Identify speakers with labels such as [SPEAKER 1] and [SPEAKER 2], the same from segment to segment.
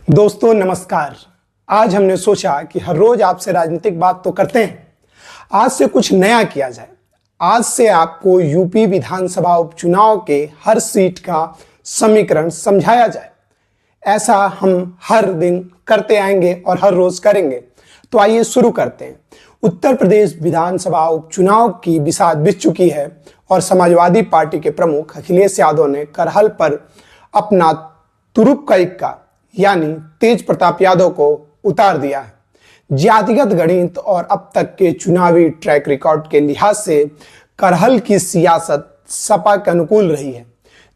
[SPEAKER 1] दोस्तों नमस्कार। आज हमने सोचा कि हर रोज आपसे राजनीतिक बात तो करते हैं, आज से कुछ नया किया जाए। आज से आपको यूपी विधानसभा उपचुनाव के हर सीट का समीकरण समझाया जाए। ऐसा हम हर दिन करते आएंगे और हर रोज करेंगे। तो आइए शुरू करते हैं। उत्तर प्रदेश विधानसभा उपचुनाव की बिसात बीत चुकी है और समाजवादी पार्टी के प्रमुख अखिलेश यादव ने करहल पर अपना तुरुप का इक्का यानी तेज प्रताप यादव को उतार दिया है। जातिगत गणित और अब तक के चुनावी ट्रैक रिकॉर्ड के लिहाज से करहल की सियासत सपा के अनुकूल रही है,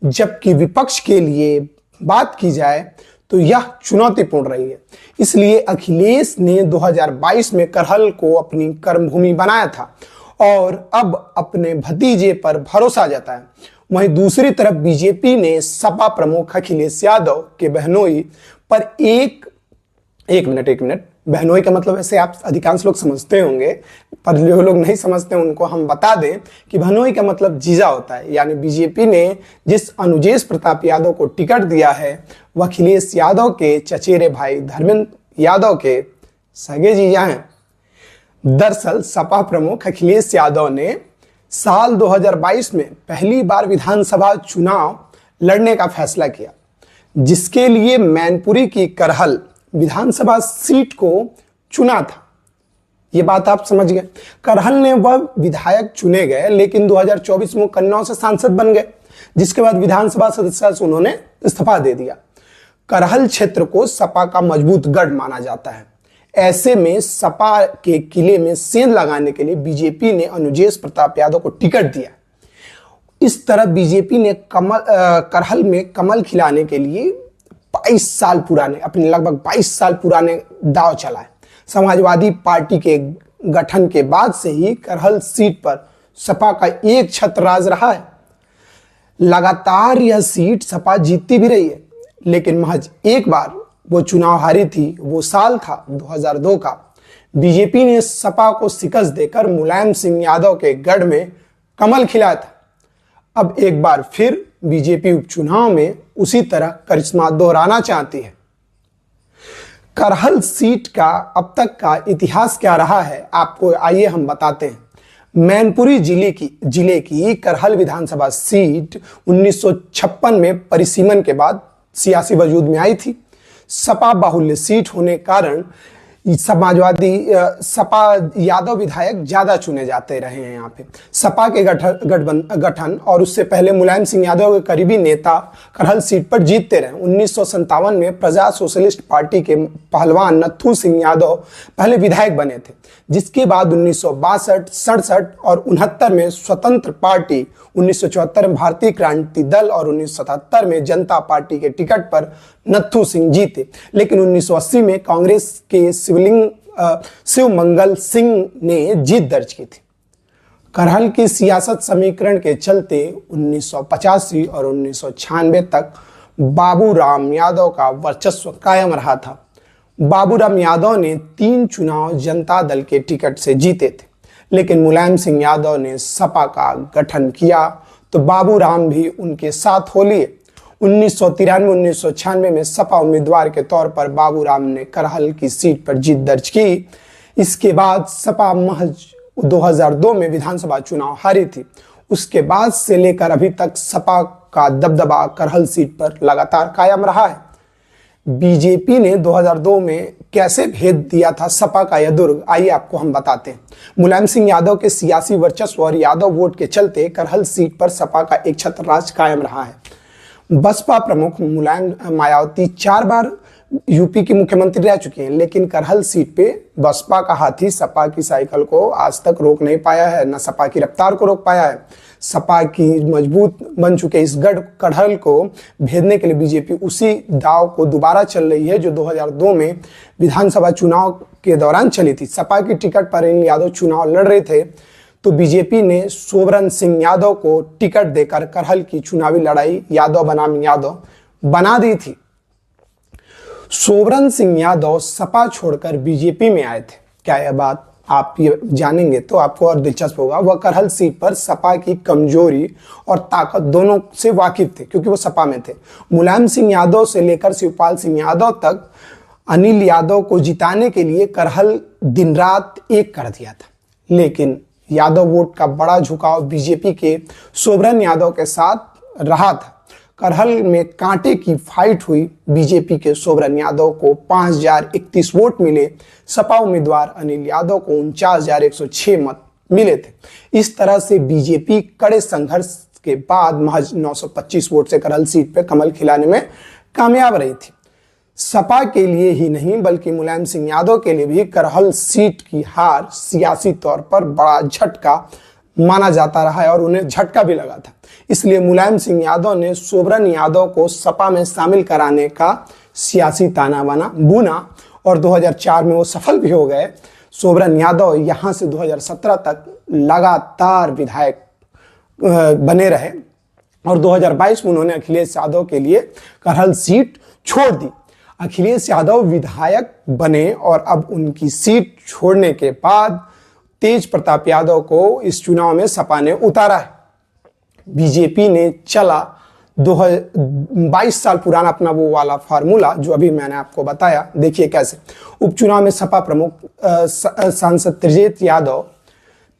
[SPEAKER 1] जबकि विपक्ष के लिए बात की जाए तो यह चुनौतीपूर्ण रही है। इसलिए अखिलेश ने 2022 में करहल को अपनी कर्मभूमि बनाया था और अब अपने भतीजे पर भरोसा जताया। वहीं दूसरी तरफ बीजेपी ने सपा प्रमुख अखिलेश यादव के बहनोई पर एक मिनट बहनोई का मतलब ऐसे आप अधिकांश लोग समझते होंगे, पर जो लोग नहीं समझते उनको हम बता दें कि बहनोई का मतलब जीजा होता है। यानी बीजेपी ने जिस अनुजेश प्रताप यादव को टिकट दिया है वह अखिलेश यादव के चचेरे भाई धर्मेंद्र यादव के सगे जीजा हैं। दरअसल सपा प्रमुख अखिलेश यादव ने साल 2022 में पहली बार विधानसभा चुनाव लड़ने का फैसला किया, जिसके लिए मैनपुरी की करहल विधानसभा सीट को चुना था। ये बात आप समझ गए। करहल ने वह विधायक चुने गए, लेकिन 2024 में कन्नौज से सांसद बन गए, जिसके बाद विधानसभा सदस्य से उन्होंने इस्तीफा दे दिया। करहल क्षेत्र को सपा का मजबूत गढ़ माना जाता है। ऐसे में सपा के किले में सेंध लगाने के लिए बीजेपी ने अनुजेश प्रताप यादव को टिकट दिया। इस तरह बीजेपी ने करहल में कमल खिलाने के लिए 22 साल पुराने अपने लगभग 22 साल पुराने दांव चलाए। समाजवादी पार्टी के गठन के बाद से ही करहल सीट पर सपा का एक छत्र राज रहा है। लगातार यह सीट सपा जीतती भी रही है, लेकिन महज एक बार वो चुनाव हारी थी। वो साल था 2002 का। बीजेपी ने सपा को शिकस्त देकर मुलायम सिंह यादव के गढ़ में कमल खिलाया था। अब एक बार फिर बीजेपी उपचुनाव में उसी तरह करिश्मा दोहराना चाहती है। करहल सीट का अब तक का इतिहास क्या रहा है आपको आइए हम बताते हैं। मैनपुरी जिले की करहल विधानसभा सीट 1956 में परिसीमन के बाद सियासी वजूद में आई थी। सपा बाहुल्य सीट होने कारण सपा यादव विधायक ज्यादा चुने जाते रहे हैं। यहाँ पे सपा के गठन और उससे पहले मुलायम सिंह यादव के करीबी नेता करहल सीट पर जीतते रहे। 1957 में प्रजा सोशलिस्ट पार्टी के पहलवान नत्थू सिंह यादव पहले विधायक बने थे, जिसके बाद 1962, 67 और 69 में स्वतंत्र पार्टी, 1974 में भारतीय क्रांति दल और 1977 में जनता पार्टी के टिकट पर नत्थू सिंह जीते। लेकिन 1980 में कांग्रेस के शिव मंगल सिंह ने जीत दर्ज की थी। करहल की सियासत समीकरण के चलते 1985 और 1996 तक बाबूराम यादव का वर्चस्व कायम रहा था। बाबूराम यादव ने 3 चुनाव जनता दल के टिकट से जीते थे, लेकिन मुलायम सिंह यादव ने सपा का गठन किया तो बाबूराम भी उनके साथ हो लिए। 1993-1996 में सपा उम्मीदवार के तौर पर बाबूराम ने करहल की सीट पर जीत दर्ज की। इसके बाद सपा महज 2002 में विधानसभा चुनाव हारी थी। उसके बाद से लेकर अभी तक सपा का दबदबा करहल सीट पर लगातार कायम रहा है। बीजेपी ने 2002 में कैसे भेद दिया था सपा का यह दुर्ग, आइए आपको हम बताते हैं। मुलायम सिंह यादव के सियासी वर्चस्व और यादव वोट के चलते करहल सीट पर सपा का एक छत्र राज कायम रहा है। बसपा प्रमुख मुलायम मायावती 4 बार यूपी की मुख्यमंत्री रह चुके हैं, लेकिन करहल सीट पे बसपा का हाथी सपा की साइकिल को आज तक रोक नहीं पाया है, न सपा की रफ्तार को रोक पाया है। सपा की मजबूत बन चुके इस करहल को भेदने के लिए बीजेपी उसी दाव को दोबारा चल रही है जो 2002 में विधानसभा चुनाव के दौरान चली थी। सपा की टिकट पर इन यादव चुनाव लड़ रहे थे तो बीजेपी ने सोबरन सिंह यादव को टिकट देकर करहल की चुनावी लड़ाई यादव बनाम यादव बना दी थी। सोबरन सिंह यादव सपा छोड़कर बीजेपी में आए थे। क्या यह बात आप ये जानेंगे तो आपको और दिलचस्प होगा। वह करहल सीट पर सपा की कमजोरी और ताकत दोनों से वाकिफ थे, क्योंकि वो सपा में थे। मुलायम सिंह यादव से लेकर शिवपाल सिंह यादव तक अनिल यादव को जिताने के लिए करहल दिन रात एक कर दिया था, लेकिन यादव वोट का बड़ा झुकाव बीजेपी के सोबरन यादव के साथ रहा था। करहल में कांटे की फाइट हुई। बीजेपी के सोबरन यादव को 5031 वोट मिले। सपा उम्मीदवार अनिल यादव को 49,106 मत मिले थे। इस तरह से बीजेपी कड़े संघर्ष के बाद महज 925 वोट से करहल सीट पर कमल खिलाने में कामयाब रही थी। सपा के लिए ही नहीं बल्कि मुलायम सिंह यादव के लिए भी करहल सीट की हार सियासी तौर पर बड़ा झटका माना जाता रहा है और उन्हें झटका भी लगा था। इसलिए मुलायम सिंह यादव ने सोबरन यादव को सपा में शामिल कराने का सियासी ताना बाना बुना और 2004 में वो सफल भी हो गए। सोबरन यादव यहां से 2017 तक लगातार विधायक बने रहे और 2022 में उन्होंने अखिलेश यादव के लिए करहल सीट छोड़ दी। अखिलेश यादव विधायक बने और अब उनकी सीट छोड़ने के बाद तेज प्रताप यादव को इस चुनाव में सपा ने उतारा है। बीजेपी ने चला 22 साल पुराना अपना वो वाला फार्मूला जो अभी मैंने आपको बताया। देखिए कैसे उपचुनाव में सपा प्रमुख सांसद त्रिजेत यादव,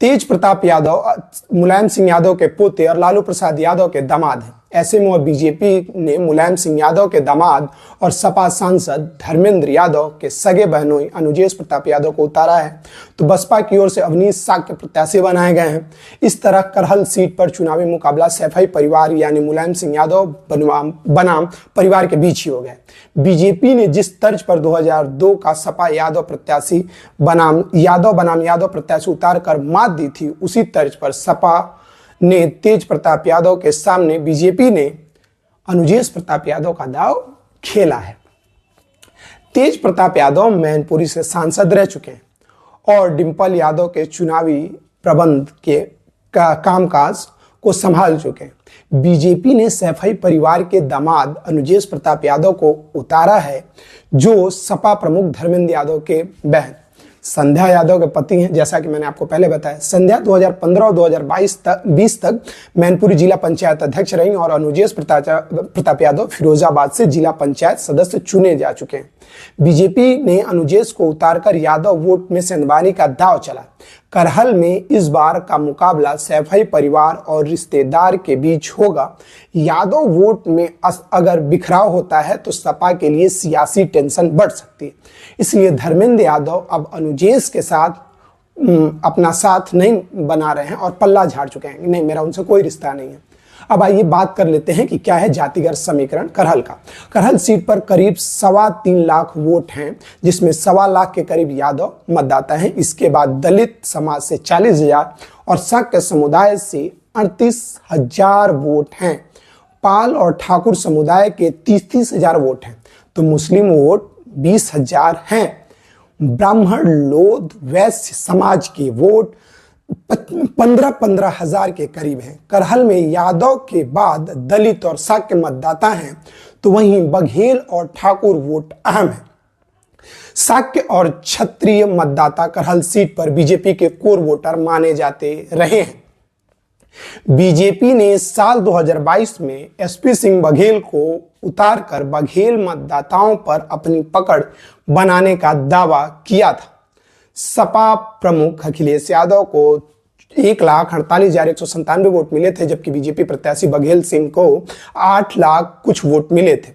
[SPEAKER 1] तेज प्रताप यादव मुलायम सिंह यादव के पोते और लालू प्रसाद यादव के दामाद हैं। ऐसे में बीजेपी ने मुलायम सिंह यादव के दामाद और सपा सांसद धर्मेंद्र यादव के सगे बहनोई अनुजेश प्रताप यादव को उतारा है, तो बसपा की ओर से अवनीश साक्य प्रत्याशी बनाए गए हैं। इस तरह करहल सीट पर चुनावी मुकाबला सैफई परिवार यानी मुलायम सिंह यादव बनाम परिवार के बीच ही हो गया। बीजेपी ने जिस तर्ज पर 2002 का सपा यादव प्रत्याशी बनाम यादव प्रत्याशी उतार कर मात दी थी, उसी तर्ज पर सपा ने तेज प्रताप यादव के सामने बीजेपी ने अनुजेश प्रताप यादव का दाव खेला है। तेज प्रताप यादव मैनपुरी से सांसद रह चुके हैं और डिंपल यादव के चुनावी प्रबंध के कामकाज को संभाल चुके हैं। बीजेपी ने सैफई परिवार के दामाद अनुजेश प्रताप यादव को उतारा है, जो सपा प्रमुख धर्मेंद्र यादव के बहन संध्या यादव के पति हैं। जैसा कि मैंने आपको पहले बताया, संध्या 2015 और 2020 तक मैनपुरी जिला पंचायत अध्यक्ष रही और अनुजेश प्रताप यादव फिरोजाबाद से जिला पंचायत सदस्य चुने जा चुके हैं। बीजेपी ने अनुजेश को उतारकर यादव वोट में सेंधमारी का दांव चला। करहल में इस बार का मुकाबला सैफई परिवार और रिश्तेदार के बीच होगा। यादव वोट में अगर बिखराव होता है तो सपा के लिए सियासी टेंशन बढ़ सकती है। इसलिए धर्मेंद्र यादव अब अनुजेश के साथ अपना साथ नहीं बना रहे हैं और पल्ला झाड़ चुके हैं, नहीं मेरा उनसे कोई रिश्ता नहीं है। अब आइए बात कर लेते हैं कि क्या है जातिगत समीकरण करहल का। करहल सीट पर करीब 3.25 लाख वोट हैं, जिसमें 1.25 लाख के करीब यादव मतदाता हैं। इसके बाद दलित समाज से 40,000 और शाक्य समुदाय से 38,000 वोट हैं। पाल और ठाकुर समुदाय के 30,000 वोट हैं, तो मुस्लिम वोट 20,000 हैं। ब्राह्मण लोध वैश्य समाज के वोट 15,000 के करीब हैं। करहल में यादव के बाद दलित और शाक्य मतदाता हैं, तो वहीं बघेल और ठाकुर वोट अहम है। शाक्य और क्षत्रिय मतदाता करहल सीट पर बीजेपी के कोर वोटर माने जाते रहे हैं। बीजेपी ने साल 2022 में एसपी सिंह बघेल को उतारकर बघेल मतदाताओं पर अपनी पकड़ बनाने का दावा किया था। सपा प्रमुख अखिलेश यादव को 1,48,197 वोट मिले थे, जबकि बीजेपी प्रत्याशी बघेल सिंह को 8 लाख कुछ वोट मिले थे।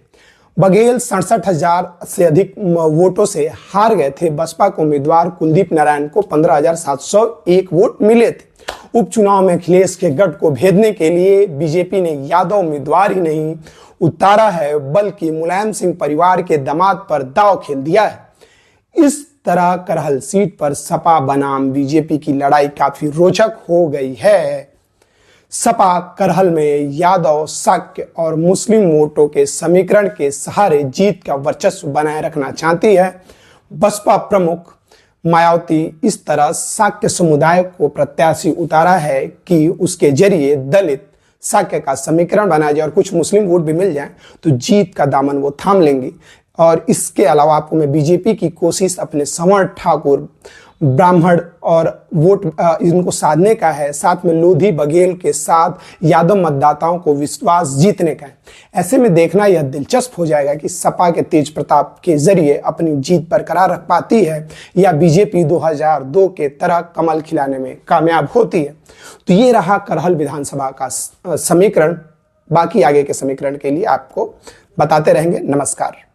[SPEAKER 1] बघेल 67,000 से अधिक वोटों से हार गए थे। बसपा के उम्मीदवार कुलदीप नारायण को 15,701 वोट मिले थे। उपचुनाव में अखिलेश के गढ़ को भेदने के लिए बीजेपी ने यादव उम्मीदवार ही नहीं उतारा है, बल्कि मुलायम सिंह परिवार के दामाद पर दांव खेल दिया है। इस तरह करहल सीट पर सपा बनाम बीजेपी की लड़ाई काफी रोचक हो गई है। सपा करहल में यादव, शाक्य और मुस्लिम वोटों के समीकरण के सहारे जीत का वर्चस्व बनाए रखना चाहती है। बसपा प्रमुख मायावती इस तरह शाक्य समुदाय को प्रत्याशी उतारा है कि उसके जरिए दलित शाक्य का समीकरण बनाया जाए और कुछ मुस्लिम वोट भी मिल जाए तो जीत का दामन वो थाम लेंगी। और इसके अलावा आपको मैं बीजेपी की कोशिश अपने संवर ठाकुर ब्राह्मण और वोट इनको साधने का है, साथ में लोधी बघेल के साथ यादव मतदाताओं को विश्वास जीतने का है। ऐसे में देखना यह दिलचस्प हो जाएगा कि सपा के तेज प्रताप के जरिए अपनी जीत बरकरार रख पाती है या बीजेपी 2002 के तरह कमल खिलाने में कामयाब होती है। तो ये रहा करहल विधानसभा का समीकरण। बाकी आगे के समीकरण के लिए आपको बताते रहेंगे। नमस्कार।